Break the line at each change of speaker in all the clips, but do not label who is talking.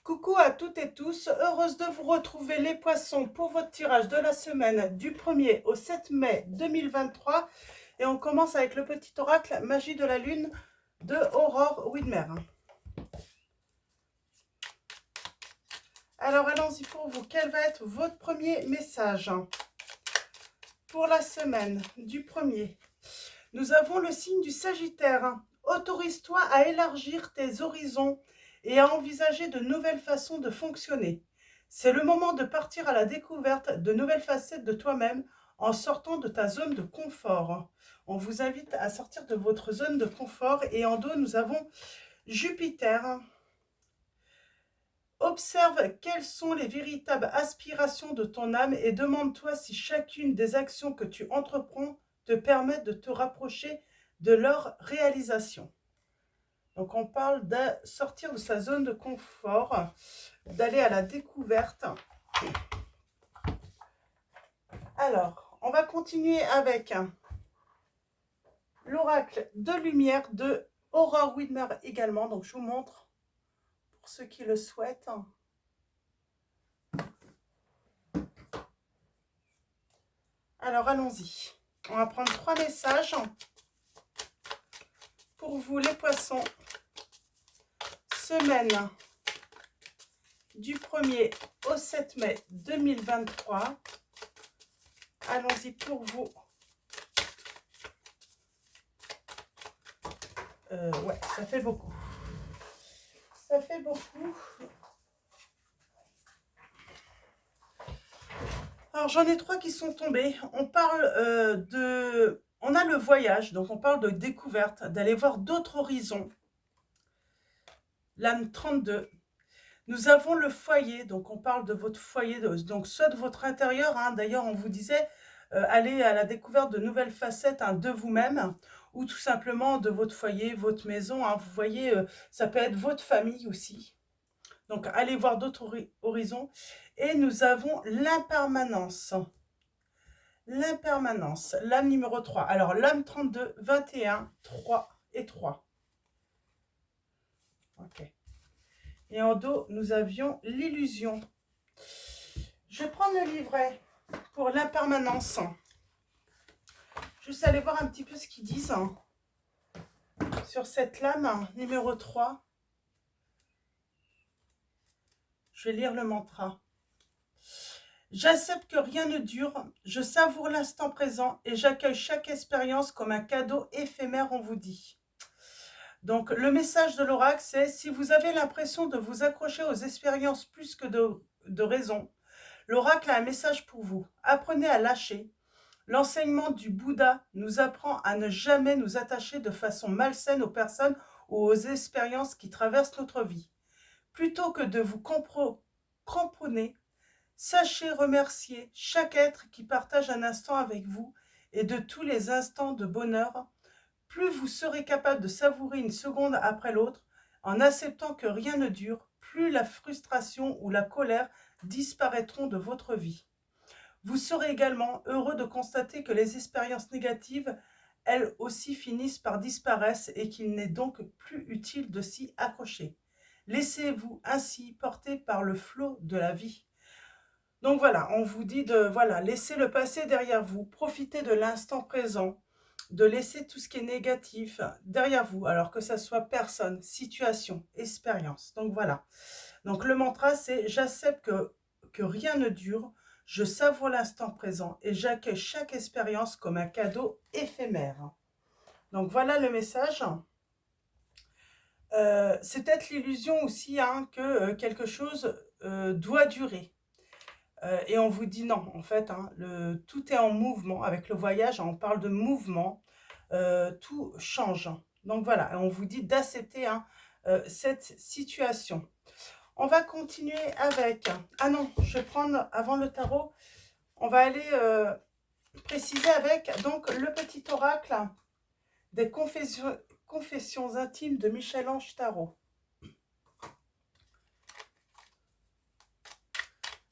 Coucou à toutes et tous, heureuse de vous retrouver les poissons pour votre tirage de la semaine du 1er au 7 mai 2023. Et on commence avec le petit oracle Magie de la Lune de Aurore Widmer. Alors allons-y pour vous, quel va être votre premier message pour la semaine du 1er? Nous avons le signe du Sagittaire. Autorise-toi à élargir tes horizons et à envisager de nouvelles façons de fonctionner. C'est le moment de partir à la découverte de nouvelles facettes de toi-même en sortant de ta zone de confort. On vous invite à sortir de votre zone de confort et en dos, nous avons Jupiter. Observe quelles sont les véritables aspirations de ton âme et demande-toi si chacune des actions que tu entreprends te permettent de te rapprocher de leur réalisation. Donc on parle de sortir de sa zone de confort, d'aller à la découverte. Alors, on va continuer avec l'oracle de lumière de Aurore Widmer également. Donc je vous montre pour ceux qui le souhaitent. Alors allons-y. On va prendre 3 messages pour vous les poissons. Semaine du 1er au 7 mai 2023. Allons-y pour vous. Ouais, ça fait beaucoup. Ça fait beaucoup. Alors, j'en ai 3 qui sont tombés. On parle On a le voyage, donc on parle de découverte, d'aller voir d'autres horizons. L'âme 32. Nous avons le foyer, donc on parle de votre foyer, donc soit de votre intérieur, hein, d'ailleurs on vous disait, aller à la découverte de nouvelles facettes de vous-même, ou tout simplement de votre foyer, votre maison, hein, vous voyez, ça peut être votre famille aussi. Donc allez voir d'autres horizons. Et nous avons l'impermanence. L'impermanence, l'âme numéro 3. Alors l'âme 32, 21, 3 et 3. Ok. Et en dos, nous avions l'illusion. Je vais prendre le livret pour l'impermanence. Juste aller voir un petit peu ce qu'ils disent sur cette lame numéro 3. Je vais lire le mantra. J'accepte que rien ne dure, je savoure l'instant présent et j'accueille chaque expérience comme un cadeau éphémère, on vous dit. Donc le message de l'oracle, c'est si vous avez l'impression de vous accrocher aux expériences plus que de raison, l'oracle a un message pour vous. Apprenez à lâcher. L'enseignement du Bouddha nous apprend à ne jamais nous attacher de façon malsaine aux personnes ou aux expériences qui traversent notre vie. Plutôt que de vous cramponner, sachez remercier chaque être qui partage un instant avec vous et de tous les instants de bonheur. Plus vous serez capable de savourer une seconde après l'autre en acceptant que rien ne dure, plus la frustration ou la colère disparaîtront de votre vie. Vous serez également heureux de constater que les expériences négatives, elles aussi, finissent par disparaître et qu'il n'est donc plus utile de s'y accrocher. Laissez-vous ainsi porter par le flot de la vie. Donc voilà, on vous dit de laisser le passé derrière vous, profitez de l'instant présent, de laisser tout ce qui est négatif derrière vous, alors que ça soit personne, situation, expérience. Donc voilà. Donc le mantra, c'est j'accepte que rien ne dure, je savoure l'instant présent et j'accueille chaque expérience comme un cadeau éphémère. Donc voilà le message. C'est peut-être l'illusion aussi que quelque chose doit durer. Et on vous dit non, en fait, tout est en mouvement. Avec le voyage, on parle de mouvement, tout change. Donc voilà, et on vous dit d'accepter cette situation. On va continuer avec... Ah non, je vais prendre, avant le tarot, on va aller préciser avec donc le petit oracle des confessions intimes de Michel-Ange Tarot.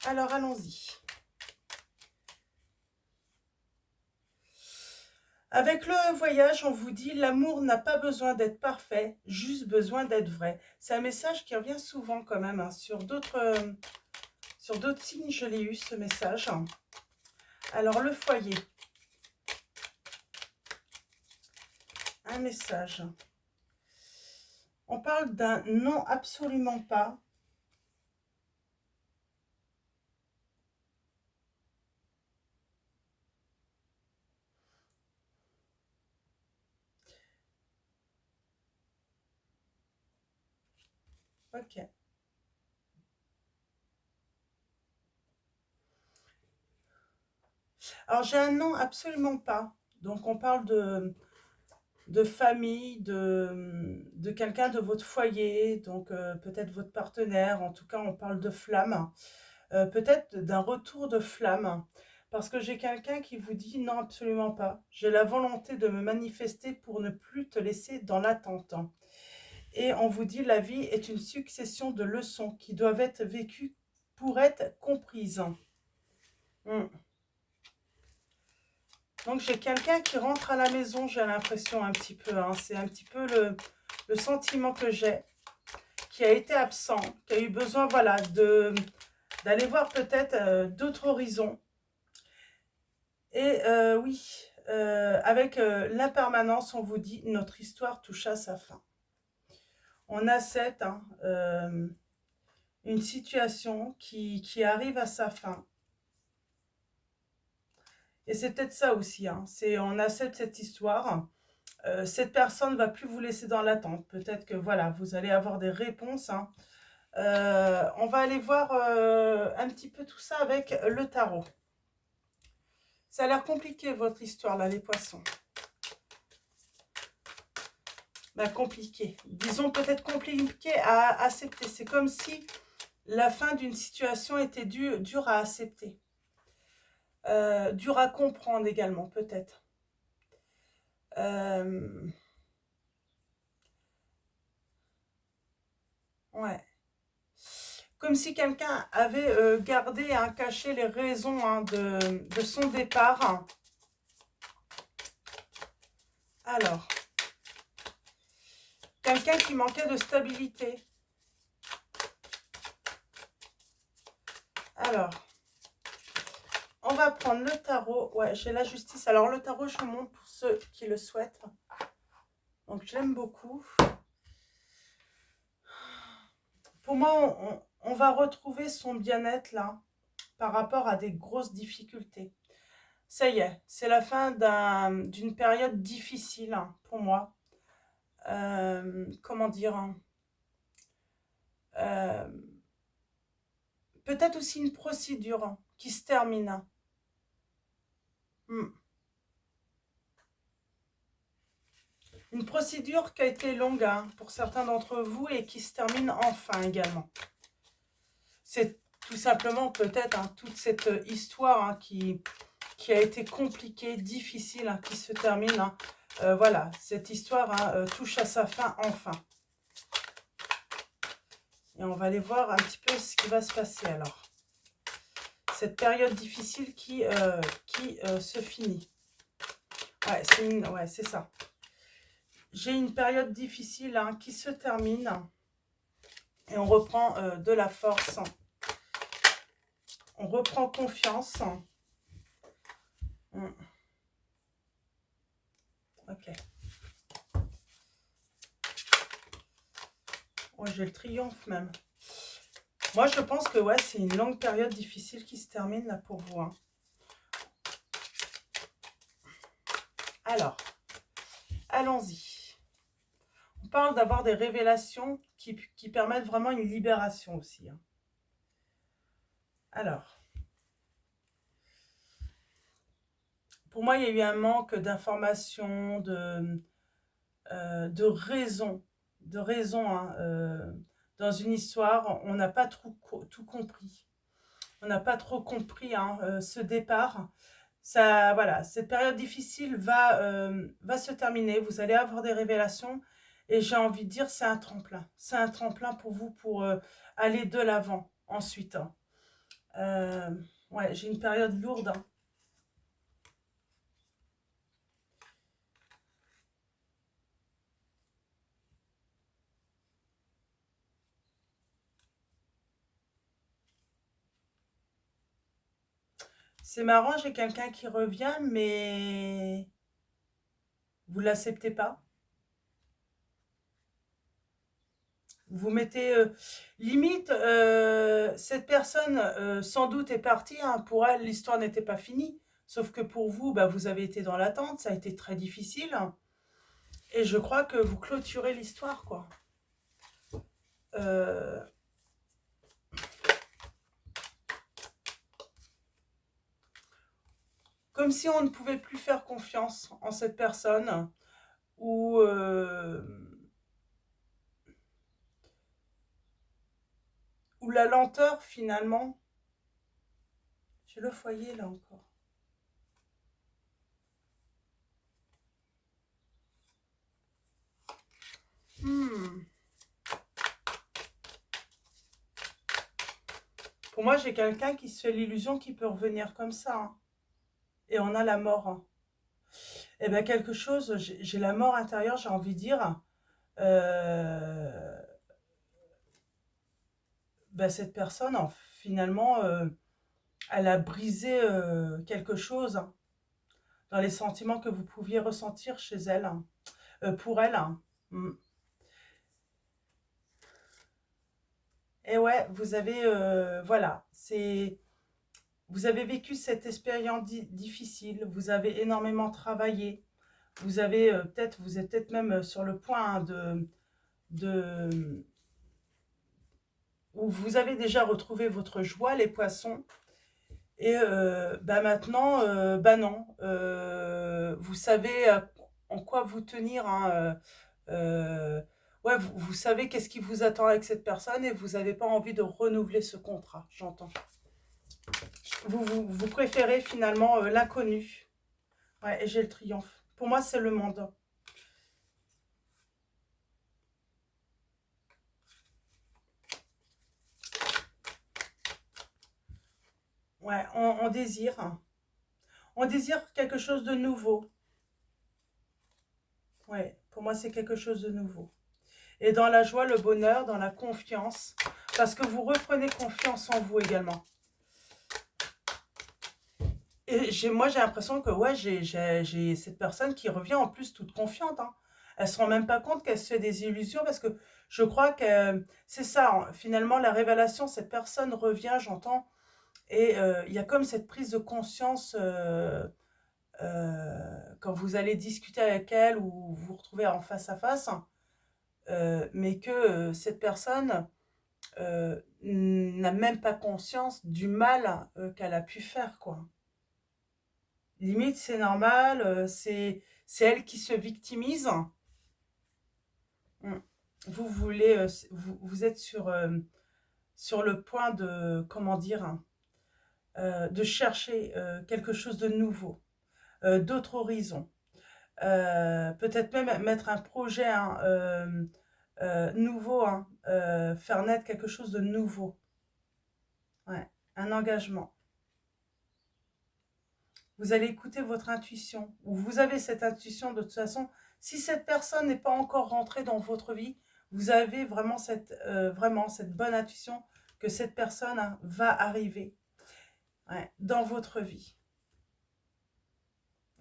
Alors, allons-y. Avec le voyage, on vous dit l'amour n'a pas besoin d'être parfait, juste besoin d'être vrai. C'est un message qui revient souvent quand même, hein. Sur d'autres signes, je l'ai eu ce message. Alors le foyer, un message. On parle d'un non absolument pas. Ok. Alors j'ai un non absolument pas. Donc on parle de famille, de quelqu'un de votre foyer, donc peut-être votre partenaire. En tout cas, on parle de flamme. Peut-être d'un retour de flamme. Parce que j'ai quelqu'un qui vous dit non, absolument pas. J'ai la volonté de me manifester pour ne plus te laisser dans l'attente. Et on vous dit la vie est une succession de leçons qui doivent être vécues pour être comprises. Hmm. Donc j'ai quelqu'un qui rentre à la maison, j'ai l'impression un petit peu, hein. C'est un petit peu le sentiment que j'ai, qui a été absent, qui a eu besoin, voilà, d'aller voir peut-être d'autres horizons. Et oui, avec l'impermanence, on vous dit notre histoire touche à sa fin. On accepte une situation qui arrive à sa fin. Et c'est peut-être ça aussi, hein. C'est on accepte cette histoire. Cette personne ne va plus vous laisser dans l'attente. Peut-être que voilà, vous allez avoir des réponses, hein. On va aller voir un petit peu tout ça avec le tarot. Ça a l'air compliqué votre histoire là, les poissons. Ben, compliqué. Disons peut-être compliqué à accepter. C'est comme si la fin d'une situation était dure à accepter. Dure à comprendre également, peut-être. Ouais. Comme si quelqu'un avait gardé, hein, caché les raisons, hein, de son départ. Alors, quelqu'un qui manquait de stabilité. Alors, on va prendre le tarot. Ouais, j'ai la justice. Alors, le tarot, je vous montre pour ceux qui le souhaitent. Donc, j'aime beaucoup. Pour moi, on va retrouver son bien-être là, par rapport à des grosses difficultés. Ça y est, c'est la fin d'une période difficile, hein, pour moi. Comment dire, hein, euh, peut-être aussi une procédure, hein, qui se termine. Hmm. Une procédure qui a été longue, hein, pour certains d'entre vous et qui se termine enfin également. C'est tout simplement peut-être, hein, toute cette histoire, hein, qui a été compliquée, difficile, hein, qui se termine. Hein. Voilà, cette histoire, hein, touche à sa fin enfin. Et on va aller voir un petit peu ce qui va se passer alors. Cette période difficile qui se finit. Ouais, c'est ça. J'ai une période difficile, hein, qui se termine. Et on reprend de la force. On reprend confiance. Ok. Oh, j'ai le triomphe même. Moi, je pense que ouais, c'est une longue période difficile qui se termine là pour vous. Hein. Alors, allons-y. On parle d'avoir des révélations qui permettent vraiment une libération aussi. Hein. Alors, pour moi, il y a eu un manque d'informations, de raison. De raison, hein, dans une histoire, on n'a pas tout compris. On n'a pas trop compris, hein, ce départ. Ça, voilà, cette période difficile va se terminer. Vous allez avoir des révélations. Et j'ai envie de dire, c'est un tremplin. C'est un tremplin pour vous pour aller de l'avant ensuite. Hein. Ouais, j'ai une période lourde. Hein. C'est marrant, j'ai quelqu'un qui revient, mais vous l'acceptez pas. Vous mettez limite, cette personne sans doute est partie, hein, pour elle, l'histoire n'était pas finie. Sauf que pour vous, bah, vous avez été dans l'attente, ça a été très difficile. Et je crois que vous clôturez l'histoire, quoi. Euh, Comme si on ne pouvait plus faire confiance en cette personne, ou, ou la lenteur finalement. J'ai le foyer là encore. Hmm. Pour moi, j'ai quelqu'un qui se fait l'illusion qu'il peut revenir comme ça, hein. Et on a la mort, hein. Eh bien, quelque chose, j'ai la mort intérieure, j'ai envie de dire. euh, Cette personne, finalement, elle a brisé quelque chose, hein, dans les sentiments que vous pouviez ressentir chez elle, hein, pour elle, hein. Mm. Et ouais, vous avez, voilà, vous avez vécu cette expérience difficile, vous avez énormément travaillé, vous avez vous êtes peut-être même sur le point, hein, de, où vous avez déjà retrouvé votre joie, les poissons. Et bah maintenant, bah non, vous savez en quoi vous tenir, hein, ouais, vous savez qu'est-ce qui vous attend avec cette personne et vous n'avez pas envie de renouveler ce contrat, j'entends. Vous préférez finalement l'inconnu. Ouais, et j'ai le triomphe. Pour moi, c'est le monde. Ouais, on désire. On désire quelque chose de nouveau. Ouais, pour moi, c'est quelque chose de nouveau. Et dans la joie, le bonheur, dans la confiance, parce que vous reprenez confiance en vous également. Et moi, j'ai l'impression que ouais, j'ai cette personne qui revient en plus toute confiante, hein. Elle se rend même pas compte qu'elle se fait des illusions parce que je crois que c'est ça, hein. Finalement, la révélation, cette personne revient, j'entends, et il y a comme cette prise de conscience quand vous allez discuter avec elle ou vous vous retrouvez en face à face, hein, mais que cette personne n'a même pas conscience du mal qu'elle a pu faire, quoi. Limite, c'est normal, c'est elle qui se victimise. Mm. Vous voulez, vous êtes sur le point de, comment dire, hein, de chercher quelque chose de nouveau, d'autres horizons. Peut-être même mettre un projet, hein, nouveau, hein, faire naître quelque chose de nouveau. Ouais, un engagement. Vous allez écouter votre intuition, ou vous avez cette intuition de toute façon. Si cette personne n'est pas encore rentrée dans votre vie, vous avez vraiment cette bonne intuition que cette personne, hein, va arriver, ouais, dans votre vie.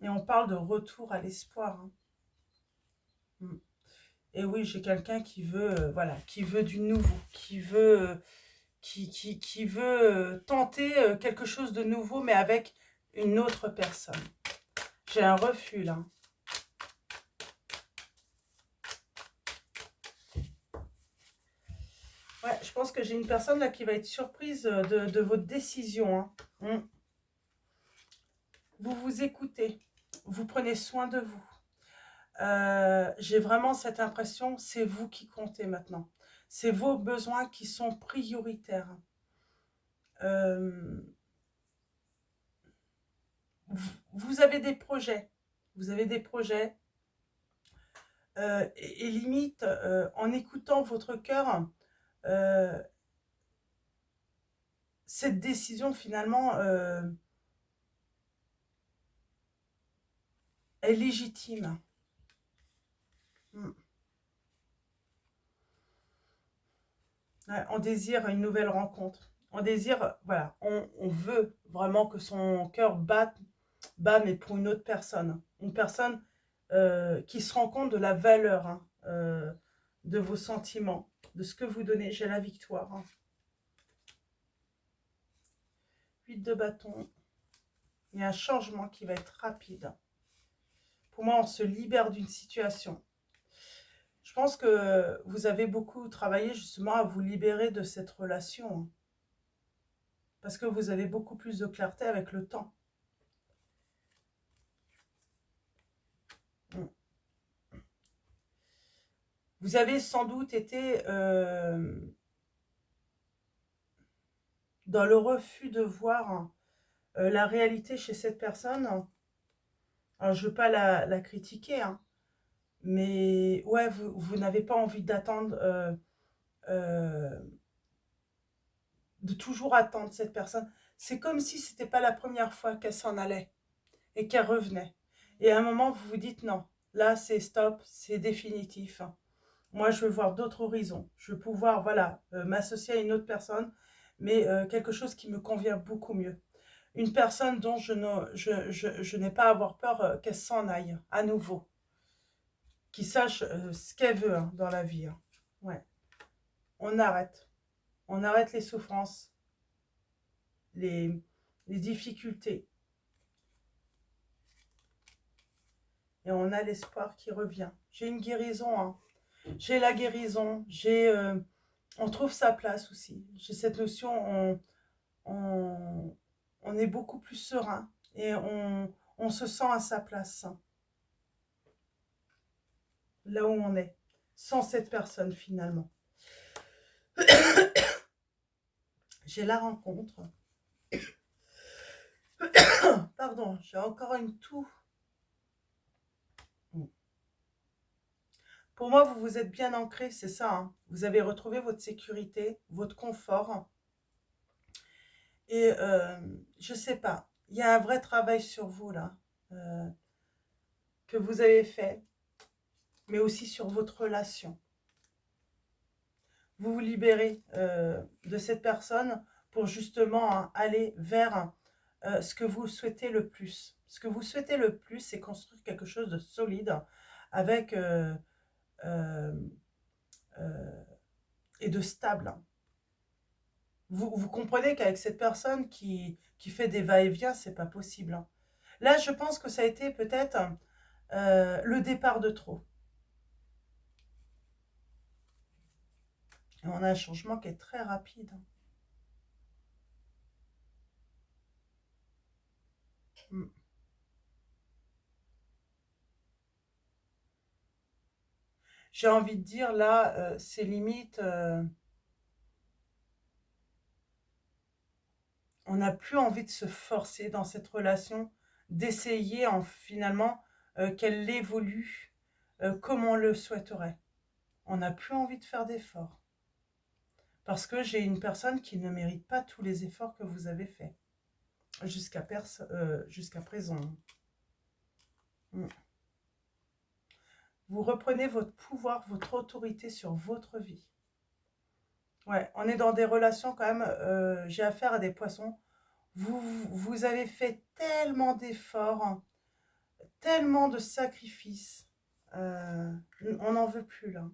Et on parle de retour à l'espoir, hein. Mm. Et oui, j'ai quelqu'un qui veut, voilà, qui veut du nouveau, qui veut, qui veut tenter quelque chose de nouveau, mais avec une autre personne. J'ai un refus là. Ouais, je pense que j'ai une personne là qui va être surprise de votre décision, hein. Vous vous écoutez, vous prenez soin de vous. J'ai vraiment cette impression, c'est vous qui comptez maintenant. C'est vos besoins qui sont prioritaires. Euh, vous avez des projets. Vous avez des projets. Et limite, en écoutant votre cœur, euh, cette décision finalement est légitime. Mm. Ouais, on désire une nouvelle rencontre. On désire, voilà, on veut vraiment que son cœur bat, mais pour une autre personne. Une personne qui se rend compte de la valeur hein, de vos sentiments, de ce que vous donnez. J'ai la victoire. Hein. 8 de bâton. Il y a un changement qui va être rapide. Pour moi, on se libère d'une situation. Je pense que vous avez beaucoup travaillé justement à vous libérer de cette relation. Hein, parce que vous avez beaucoup plus de clarté avec le temps. Vous avez sans doute été dans le refus de voir la réalité chez cette personne. Alors, je ne veux pas la critiquer, hein, mais ouais, vous n'avez pas envie d'attendre, euh, de toujours attendre cette personne. C'est comme si ce n'était pas la première fois qu'elle s'en allait et qu'elle revenait. Et à un moment, vous vous dites non, là c'est stop, c'est définitif. Moi, je veux voir d'autres horizons. Je veux pouvoir, voilà, m'associer à une autre personne, mais quelque chose qui me convient beaucoup mieux. Une personne dont je n'ai pas à avoir peur qu'elle s'en aille à nouveau. Qui sache ce qu'elle veut hein, dans la vie. Hein. Ouais. On arrête. On arrête les souffrances, les, les difficultés. Et on a l'espoir qui revient. J'ai une guérison. Hein. J'ai la guérison. On trouve sa place aussi. J'ai cette notion, on est beaucoup plus serein et on se sent à sa place. Hein, là où on est. Sans cette personne finalement. J'ai la rencontre. Pardon, j'ai encore une toux. Pour moi, vous vous êtes bien ancré, c'est ça. Hein. Vous avez retrouvé votre sécurité, votre confort. Et je sais pas, il y a un vrai travail sur vous là, que vous avez fait, mais aussi sur votre relation. Vous vous libérez de cette personne pour justement hein, aller vers ce que vous souhaitez le plus. Ce que vous souhaitez le plus, c'est construire quelque chose de solide avec euh, et de stable. Vous comprenez qu'avec cette personne qui fait des va-et-vient, c'est pas possible. Hein. Là, je pense que ça a été peut-être le départ de trop. Et on a un changement qui est très rapide. Mm. J'ai envie de dire, là, c'est limite, on n'a plus envie de se forcer dans cette relation, d'essayer finalement qu'elle évolue comme on le souhaiterait. On n'a plus envie de faire d'efforts. Parce que j'ai une personne qui ne mérite pas tous les efforts que vous avez faits jusqu'à présent. Mm. Vous reprenez votre pouvoir, votre autorité sur votre vie. Ouais, on est dans des relations quand même, j'ai affaire à des poissons. Vous avez fait tellement d'efforts, hein, tellement de sacrifices. On n'en veut plus là.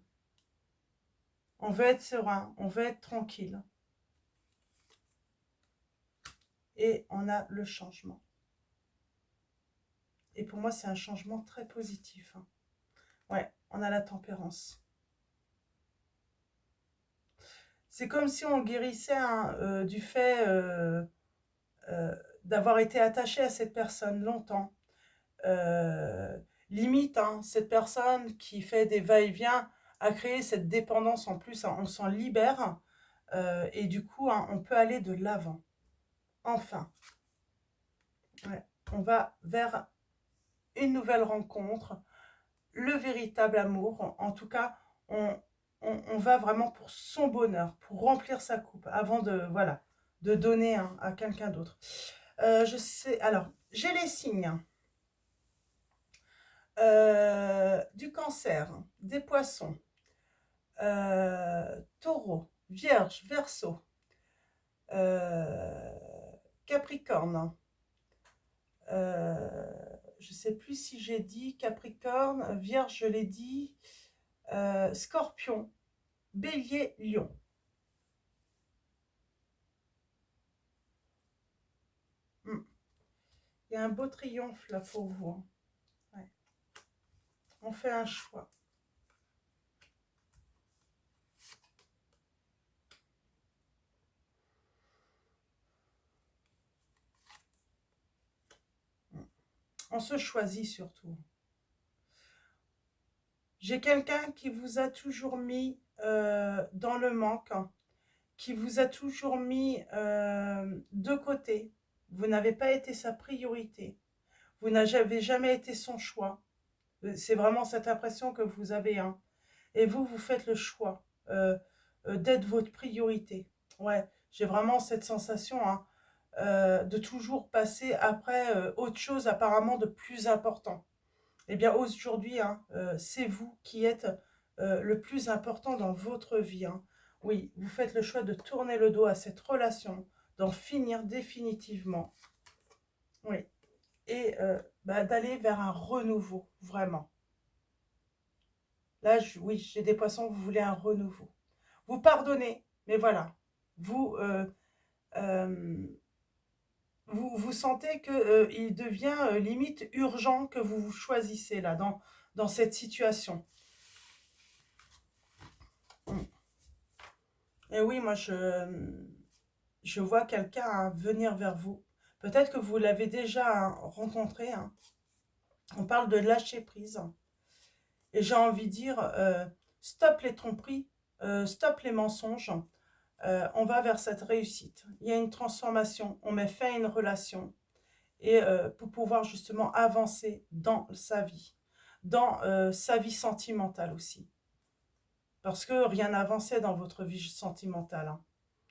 On veut être serein, on veut être tranquille. Et on a le changement. Et pour moi, c'est un changement très positif. Hein. Ouais, on a la tempérance. C'est comme si on guérissait hein, du fait d'avoir été attaché à cette personne longtemps. Euh, limite, hein, cette personne qui fait des va-et-vient a créé cette dépendance en plus. Hein, on s'en libère et du coup, hein, on peut aller de l'avant. Enfin, ouais, on va vers une nouvelle rencontre, le véritable amour. En tout cas, on va vraiment pour son bonheur, pour remplir sa coupe, avant de, voilà, de donner hein, à quelqu'un d'autre. Je sais, alors, j'ai les signes. Du cancer, des poissons, taureau, vierge, verseau, Euh, Capricorne. Je ne sais plus si j'ai dit Capricorne, Vierge, je l'ai dit, Scorpion, Bélier, Lion. Hmm. Il y a un beau triomphe là pour vous. Hein. Ouais. On fait un choix. On se choisit surtout. J'ai quelqu'un qui vous a toujours mis dans le manque, hein, qui vous a toujours mis de côté. Vous n'avez pas été sa priorité. Vous n'avez jamais été son choix. C'est vraiment cette impression que vous avez. Hein. Et vous, vous faites le choix d'être votre priorité. Ouais, j'ai vraiment cette sensation hein, de toujours passer après autre chose apparemment de plus important. Eh bien, aujourd'hui, hein, c'est vous qui êtes le plus important dans votre vie. Hein. Oui, vous faites le choix de tourner le dos à cette relation, d'en finir définitivement. Oui, et d'aller vers un renouveau, vraiment. Là, oui, j'ai des poissons, vous voulez un renouveau. Vous pardonnez, mais voilà, vous, euh, vous sentez qu'il devient limite urgent que vous vous choisissez là, dans cette situation. Et oui, moi, je vois quelqu'un hein, venir vers vous. Peut-être que vous l'avez déjà hein, rencontré. Hein. On parle de lâcher prise. Et j'ai envie de dire, stop les tromperies, stop les mensonges. On va vers cette réussite. Il y a une transformation. On met fin à une relation. Et pour pouvoir justement avancer dans sa vie. Dans sa vie sentimentale aussi. Parce que rien n'avançait dans votre vie sentimentale. Hein.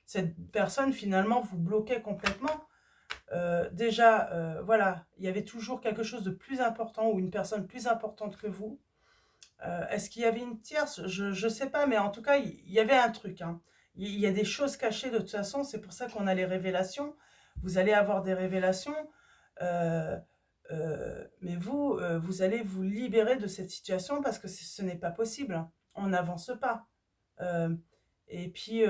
Cette personne, finalement, vous bloquait complètement. Déjà, voilà, il y avait toujours quelque chose de plus important ou une personne plus importante que vous. Est-ce qu'il y avait une tierce? Je ne sais pas, mais en tout cas, il y avait un truc. Hein. Il y a des choses cachées de toute façon, c'est pour ça qu'on a les révélations. Vous allez avoir des révélations, euh, mais vous, vous allez vous libérer de cette situation parce que ce n'est pas possible. On n'avance pas. Euh, et puis,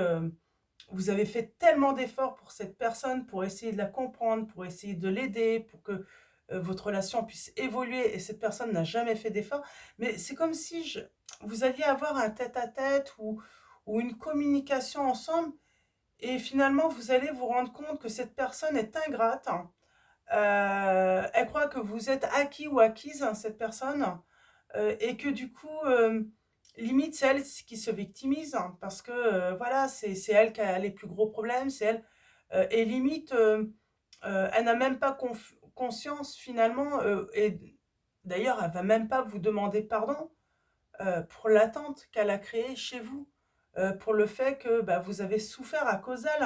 vous avez fait tellement d'efforts pour cette personne, pour essayer de la comprendre, pour essayer de l'aider, pour que votre relation puisse évoluer, et cette personne n'a jamais fait d'efforts. Mais c'est comme si vous alliez avoir un tête-à-tête ou une communication ensemble, et finalement, vous allez vous rendre compte que cette personne est ingrate. Hein. Elle croit que vous êtes acquis ou acquise, hein, cette personne, et que du coup, limite, c'est elle qui se victimise, hein, parce que voilà, c'est elle qui a les plus gros problèmes, c'est elle, et limite, elle n'a même pas conscience finalement, et d'ailleurs, elle va même pas vous demander pardon pour l'attente qu'elle a créée chez vous, pour le fait que bah, vous avez souffert à cause d'elle,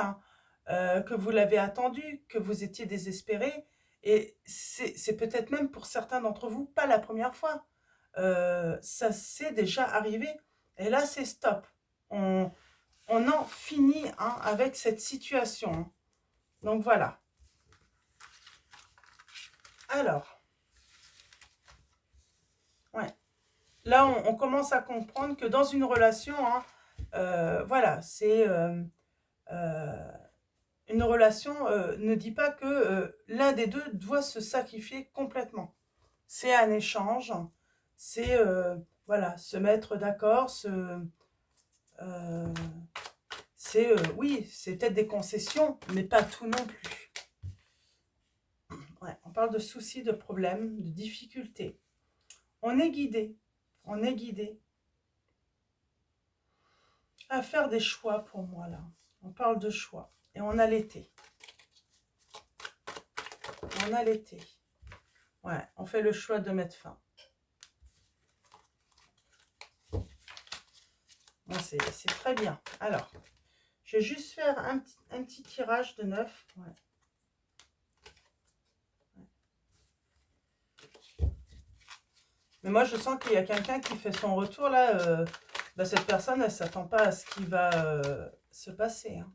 hein, que vous l'avez attendue, que vous étiez désespéré, et c'est peut-être même pour certains d'entre vous pas la première fois. Ça s'est déjà arrivé. Et là, c'est stop. On, on en finit hein, avec cette situation. Hein. Donc voilà. Alors, ouais. Là, on commence à comprendre que dans une relation, hein, voilà, c'est une relation ne dit pas que l'un des deux doit se sacrifier complètement. C'est un échange, c'est voilà, se mettre d'accord, euh, c'est oui, c'est peut-être des concessions, mais pas tout non plus. Ouais, on parle de soucis, de problèmes, de difficultés. On est guidé, on est guidé à faire des choix pour moi là. On parle de choix et on a l'été. On a l'été. Ouais, on fait le choix de mettre fin. Bon, c'est très bien. Alors, je vais juste faire un petit tirage de 9. Ouais. Mais moi, je sens qu'il y a quelqu'un qui fait son retour là. Bah, cette personne, elle ne s'attend pas à ce qui va se passer. Hein.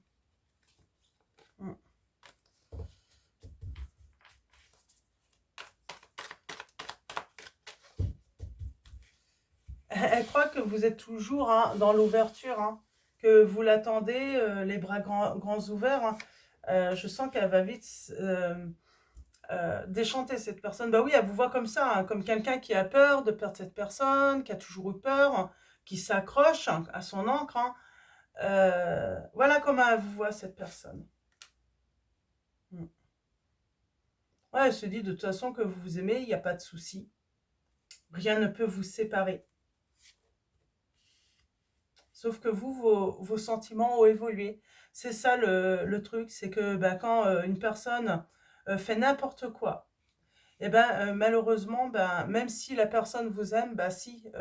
Mm. Elle croit que vous êtes toujours hein, dans l'ouverture, hein, que vous l'attendez, les bras grands ouverts. Hein. Je sens qu'elle va vite déchanter cette personne. Bah oui, elle vous voit comme ça, hein, comme quelqu'un qui a peur de perdre cette personne, qui a toujours eu peur, hein, qui s'accroche hein, à son encre. Hein. Voilà comment elle vous voit cette personne. Mm. Ouais, elle se dit de toute façon que vous vous aimez, il n'y a pas de souci. Rien ne peut vous séparer. Sauf que vous, vos sentiments ont évolué. C'est ça le truc, c'est que bah, quand une personne fait n'importe quoi, et ben malheureusement, ben, même si la personne vous aime, bah si,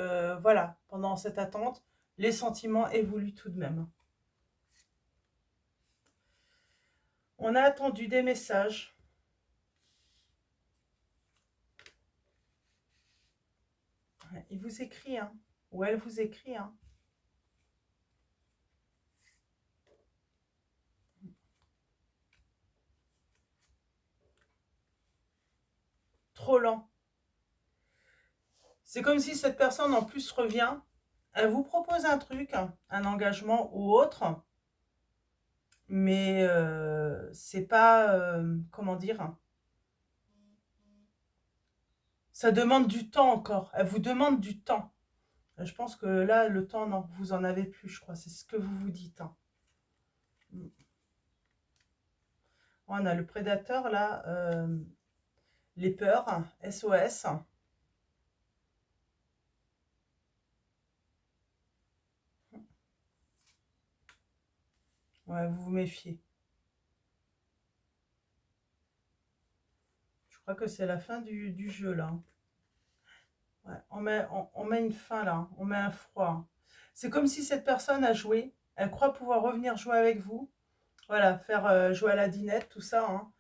voilà, pendant cette attente, les sentiments évoluent tout de même. On a attendu des messages. Ouais, il vous écrit, hein, ou elle vous écrit, hein. Trop lent. C'est comme si cette personne en plus revient, elle vous propose un truc, un engagement ou autre, mais c'est pas, comment dire, ça demande du temps encore. Elle vous demande du temps. Je pense que là, le temps, non, vous en avez plus, je crois. C'est ce que vous vous dites. Hein. On a le prédateur, là, les peurs, SOS. Ouais, vous vous méfiez. Je crois que c'est la fin du jeu, là. Ouais, on met une fin, là. On met un froid. C'est comme si cette personne a joué. Elle croit pouvoir revenir jouer avec vous. Voilà, faire jouer à la dinette, tout ça. Hein.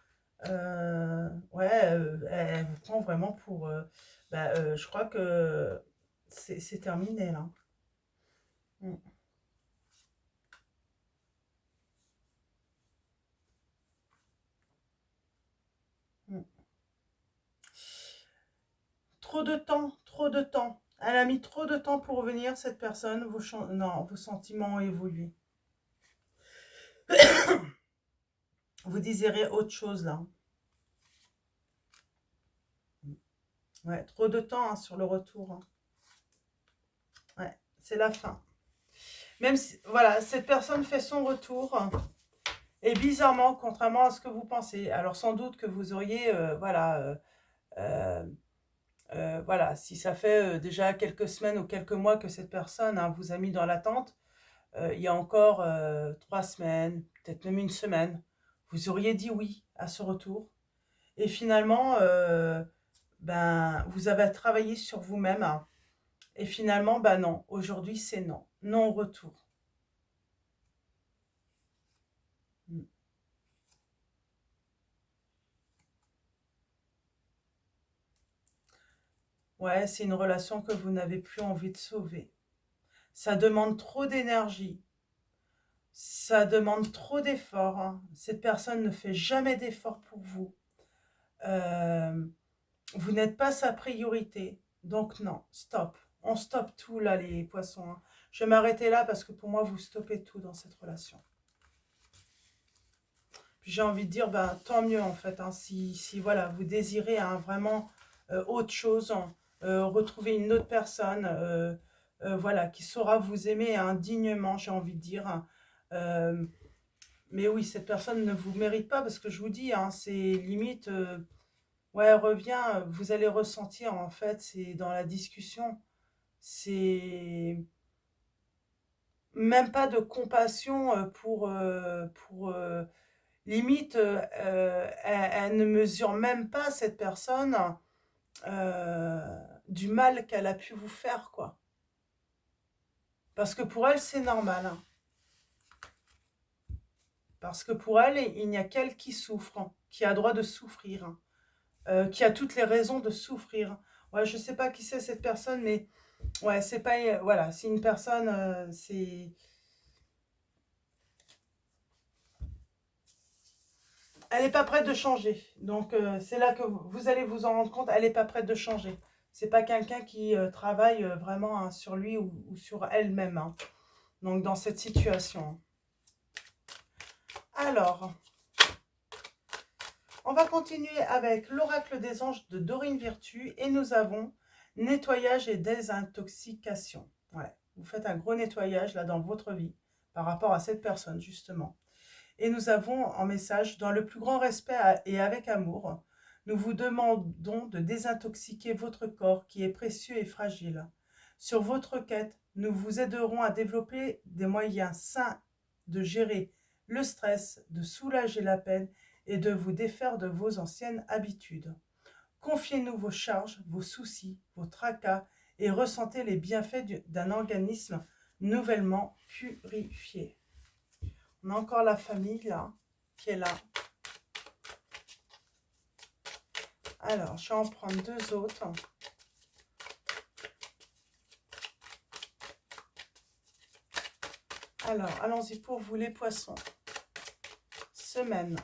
Ouais, elle vous prend vraiment pour... bah, je crois que c'est terminé, là. Mm, mm. Trop de temps, trop de temps. Elle a mis trop de temps pour revenir, cette personne. Non, vos sentiments ont évolué. Vous désirez autre chose, là. Ouais, trop de temps hein, sur le retour. Hein. Ouais, c'est la fin. Même si, voilà, cette personne fait son retour. Hein, et bizarrement, contrairement à ce que vous pensez, alors sans doute que vous auriez, euh, voilà, si ça fait déjà quelques semaines ou quelques mois que cette personne hein, vous a mis dans l'attente, il y a encore 3 semaines, peut-être même une semaine, vous auriez dit oui à ce retour. Et finalement, ben, vous avez travaillé sur vous-même. Hein, et finalement, ben non, aujourd'hui c'est non. Non au retour. Mm. Ouais, c'est une relation que vous n'avez plus envie de sauver. Ça demande trop d'énergie. Ça demande trop d'efforts. Hein. Cette personne ne fait jamais d'efforts pour vous. Euh, vous n'êtes pas sa priorité. Donc non, stop. On stoppe tout là, les poissons. Hein. Je vais m'arrêter là parce que pour moi, vous stoppez tout dans cette relation. Puis j'ai envie de dire, ben, tant mieux en fait. Hein, si voilà, vous désirez hein, vraiment autre chose, hein, retrouver une autre personne, voilà, qui saura vous aimer hein, dignement, j'ai envie de dire. Hein. Euh, mais oui, cette personne ne vous mérite pas parce que je vous dis, hein, c'est limite, ouais, reviens, vous allez ressentir en fait, c'est dans la discussion, c'est même pas de compassion limite, elle ne mesure même pas cette personne du mal qu'elle a pu vous faire, quoi. Parce que pour elle, c'est normal. Hein. Parce que pour elle, il n'y a qu'elle qui souffre, hein, qui a droit de souffrir. Hein. Qui a toutes les raisons de souffrir. Ouais, je sais pas qui c'est cette personne, mais ouais, c'est pas, voilà, c'est une personne, c'est, Elle n'est pas prête de changer. Donc, c'est là que vous allez vous en rendre compte, elle n'est pas prête de changer. C'est pas quelqu'un qui travaille vraiment hein, sur lui ou sur elle-même. Hein. Donc, dans cette situation. Alors, on va continuer avec l'oracle des anges de Dorine Virtue. Et nous avons nettoyage et désintoxication. Ouais, vous faites un gros nettoyage là dans votre vie par rapport à cette personne, justement. Et nous avons en message, dans le plus grand respect et avec amour, nous vous demandons de désintoxiquer votre corps qui est précieux et fragile. Sur votre quête, nous vous aiderons à développer des moyens sains de gérer le stress, de soulager la peine et de vous défaire de vos anciennes habitudes. Confiez-nous vos charges, vos soucis, vos tracas et ressentez les bienfaits d'un organisme nouvellement purifié. On a encore la famille là, qui est là. Alors, je vais en prendre deux autres. Alors, allons-y pour vous les poissons. Semaine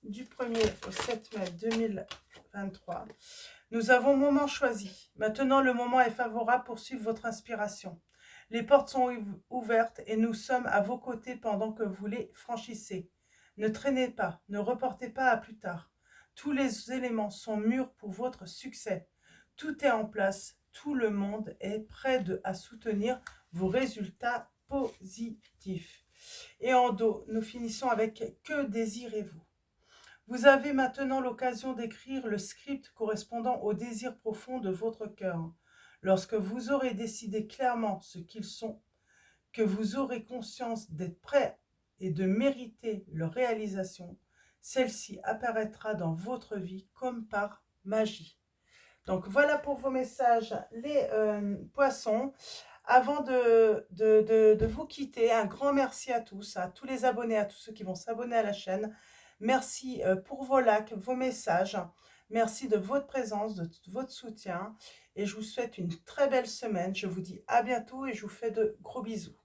du 1er au 7 mai 2023. Nous avons moment choisi. Maintenant, le moment est favorable pour suivre votre inspiration. Les portes sont ouvertes et nous sommes à vos côtés pendant que vous les franchissez. Ne traînez pas, ne reportez pas à plus tard. Tous les éléments sont mûrs pour votre succès. Tout est en place, tout le monde est prêt à soutenir vos résultats positifs. Et en dos, nous finissons avec « Que désirez-vous » Vous avez maintenant l'occasion d'écrire le script correspondant aux désirs profonds de votre cœur. Lorsque vous aurez décidé clairement ce qu'ils sont, que vous aurez conscience d'être prêt et de mériter leur réalisation, celle-ci apparaîtra dans votre vie comme par magie. Donc voilà pour vos messages, les poissons. Avant de vous quitter, un grand merci à tous les abonnés, à tous ceux qui vont s'abonner à la chaîne. Merci pour vos likes, vos messages. Merci de votre présence, de votre soutien. Et je vous souhaite une très belle semaine. Je vous dis à bientôt et je vous fais de gros bisous.